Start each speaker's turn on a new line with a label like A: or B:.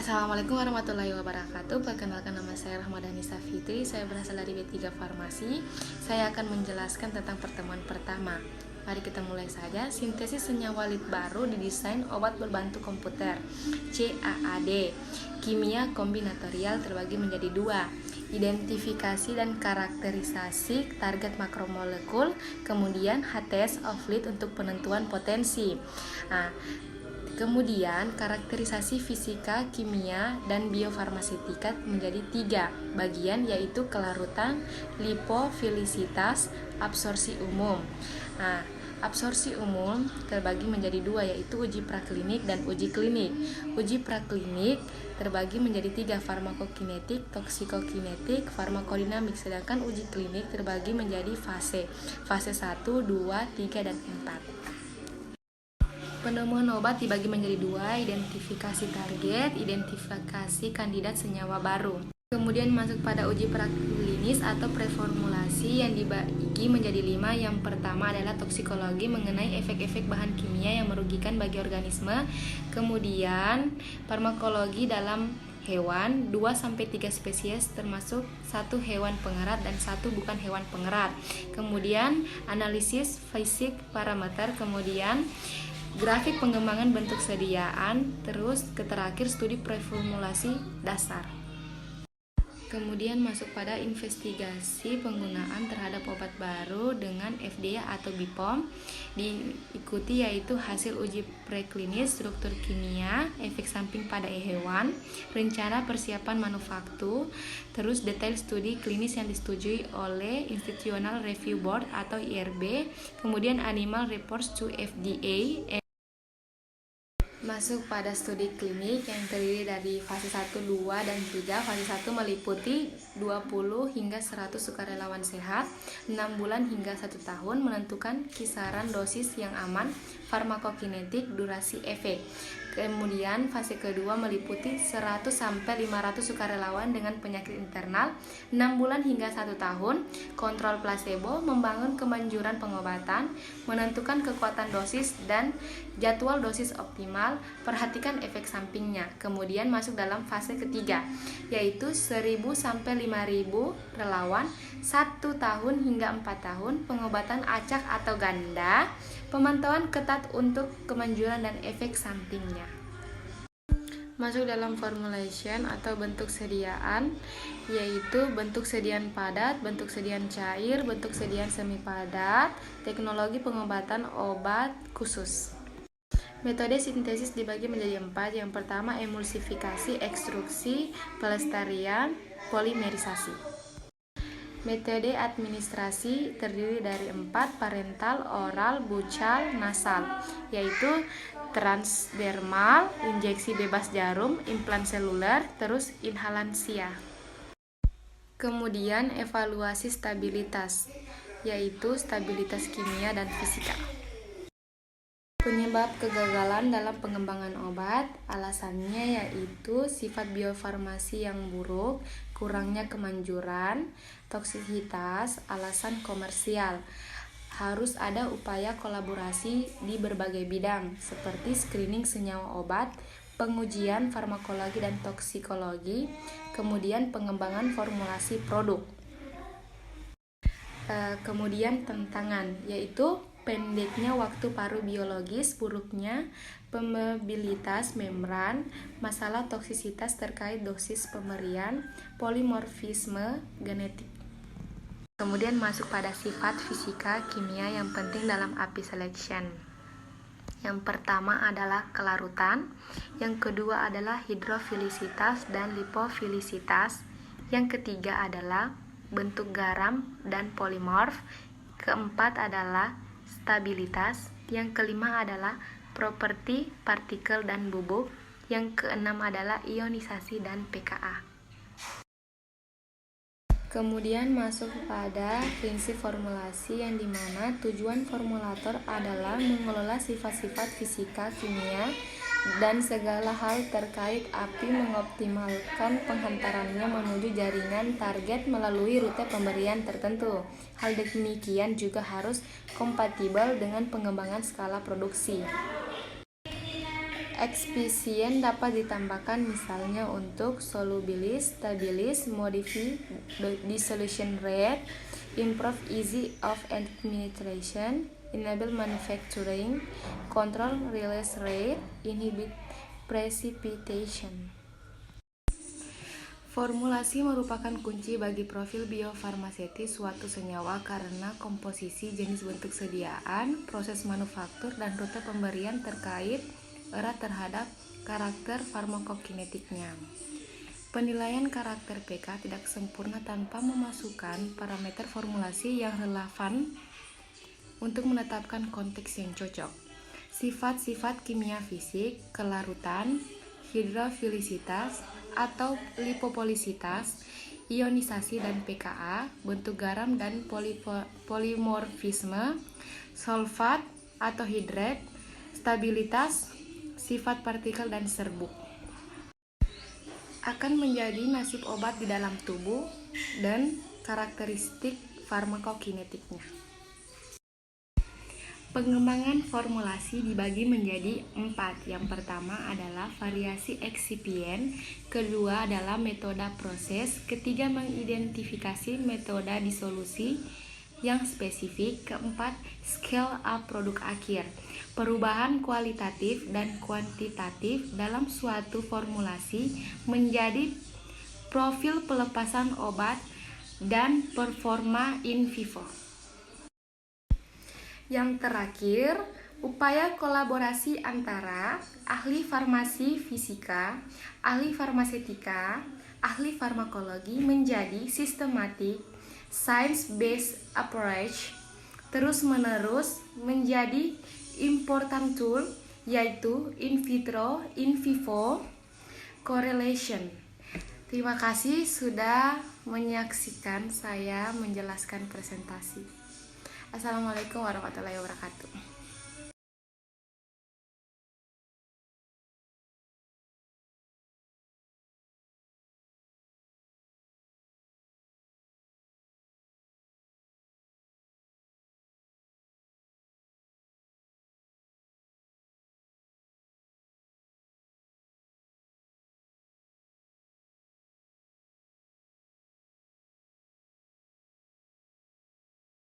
A: Assalamualaikum warahmatullahi wabarakatuh. Perkenalkan, nama saya Rahmadani Safitri. Saya berasal dari B3 Farmasi. Saya akan menjelaskan tentang pertemuan pertama. Mari kita mulai saja. Sintesis senyawa lid baru didesain obat berbantu komputer, CAAD. Kimia kombinatorial terbagi menjadi dua: identifikasi dan karakterisasi target makromolekul, kemudian HTS of lead untuk penentuan potensi. Kemudian karakterisasi fisika, kimia, dan biofarmaseutika menjadi tiga bagian, yaitu kelarutan, lipofilisitas, absorpsi umum. Absorpsi umum terbagi menjadi dua, yaitu uji praklinik dan uji klinik. Uji praklinik terbagi menjadi tiga: farmakokinetik, toksikokinetik, farmakodinamik. Sedangkan uji klinik terbagi menjadi fase 1, 2, 3, dan 4. Penemuan obat dibagi menjadi dua: identifikasi target, identifikasi kandidat senyawa baru. Kemudian masuk pada uji praklinis atau preformulasi yang dibagi menjadi 5. Yang pertama adalah toksikologi mengenai efek-efek bahan kimia yang merugikan bagi organisme. Kemudian farmakologi dalam hewan 2-3 spesies termasuk 1 hewan pengerat dan 1 bukan hewan pengerat. Kemudian analisis fisik parameter, kemudian grafik pengembangan bentuk sediaan, terus terakhir studi preformulasi dasar. Kemudian masuk pada investigasi penggunaan terhadap obat baru dengan FDA atau BPOM. Diikuti yaitu hasil uji preklinis, struktur kimia, efek samping pada hewan, rencana persiapan manufaktur, terus detail studi klinis yang disetujui oleh Institutional Review Board atau IRB, kemudian animal reports to FDA. Masuk pada studi klinik yang terdiri dari fase 1, 2, dan 3. Fase 1 meliputi 20 hingga 100 sukarelawan sehat, 6 bulan hingga 1 tahun, menentukan kisaran dosis yang aman, farmakokinetik, durasi efek. Kemudian fase kedua meliputi 100 sampai 500 sukarelawan dengan penyakit internal, 6 bulan hingga 1 tahun, kontrol plasebo, membangun kemanjuran pengobatan, menentukan kekuatan dosis dan jadwal dosis optimal, perhatikan efek sampingnya. Kemudian masuk dalam fase ketiga, yaitu 1000 sampai 5000 relawan, 1 tahun hingga 4 tahun, pengobatan acak atau ganda, pemantauan ketat untuk kemanjuran dan efek sampingnya. Masuk dalam formulation atau bentuk sediaan, yaitu bentuk sediaan padat, bentuk sediaan cair, bentuk sediaan semi padat, teknologi pengobatan obat khusus. Metode sintesis dibagi menjadi 4. Yang pertama emulsifikasi, ekstruksi, pelestarian, polimerisasi. Metode administrasi terdiri dari 4: parental, oral, buccal, nasal, yaitu transdermal, injeksi bebas jarum, implan seluler, terus inhalansia. Kemudian evaluasi stabilitas, yaitu stabilitas kimia dan fisika. Penyebab kegagalan dalam pengembangan obat, alasannya yaitu sifat biofarmasi yang buruk, kurangnya kemanjuran, toksisitas, alasan komersial. Harus ada upaya kolaborasi di berbagai bidang, seperti screening senyawa obat, pengujian farmakologi dan toksikologi, kemudian pengembangan formulasi produk. Kemudian tantangan, yaitu pendeknya waktu paru biologis, buruknya permeabilitas membran, masalah toksisitas terkait dosis pemberian, polimorfisme genetik. Kemudian masuk pada sifat fisika kimia yang penting dalam API selection. Yang pertama adalah kelarutan, yang kedua adalah hidrofilisitas dan lipofilisitas, yang ketiga adalah bentuk garam dan polimorf, keempat adalah stabilitas, yang kelima adalah properti partikel dan bubuk, yang keenam adalah ionisasi dan pKa. Kemudian masuk pada prinsip formulasi, yang dimana tujuan formulator adalah mengelola sifat-sifat fisika kimia dan segala hal terkait API, mengoptimalkan penghantarannya menuju jaringan target melalui rute pemberian tertentu. Hal demikian juga harus kompatibel dengan pengembangan skala produksi. Ekspesien dapat ditambahkan misalnya untuk solubilis, stabilis, modify dissolution rate, improve ease of administration, enable manufacturing, control release rate, inhibit precipitation. Formulasi merupakan kunci bagi profil biofarmasetis suatu senyawa karena komposisi, jenis bentuk sediaan, proses manufaktur, dan rute pemberian terkait erat terhadap karakter farmakokinetiknya. Penilaian karakter pK tidak sempurna tanpa memasukkan parameter formulasi yang relevan untuk menetapkan konteks yang cocok. Sifat-sifat kimia fisik, kelarutan, hidrofilisitas atau lipopolisitas, ionisasi dan pKa, bentuk garam dan polimorfisme, sulfat atau hidrat, stabilitas, sifat partikel dan serbuk akan menjadi nasib obat di dalam tubuh dan karakteristik farmakokinetiknya. Pengembangan formulasi dibagi menjadi 4. Yang pertama adalah variasi eksipien, kedua adalah metode proses, ketiga mengidentifikasi metode disolusi yang spesifik, keempat scale up produk akhir. Perubahan kualitatif dan kuantitatif dalam suatu formulasi menjadi profil pelepasan obat dan performa in vivo. Yang terakhir, upaya kolaborasi antara ahli farmasi fisika, ahli farmasetika, ahli farmakologi menjadi systematic science-based approach terus-menerus menjadi important tool, yaitu in vitro, in vivo correlation. Terima kasih sudah menyaksikan saya menjelaskan presentasi. Assalamualaikum warahmatullahi wabarakatuh.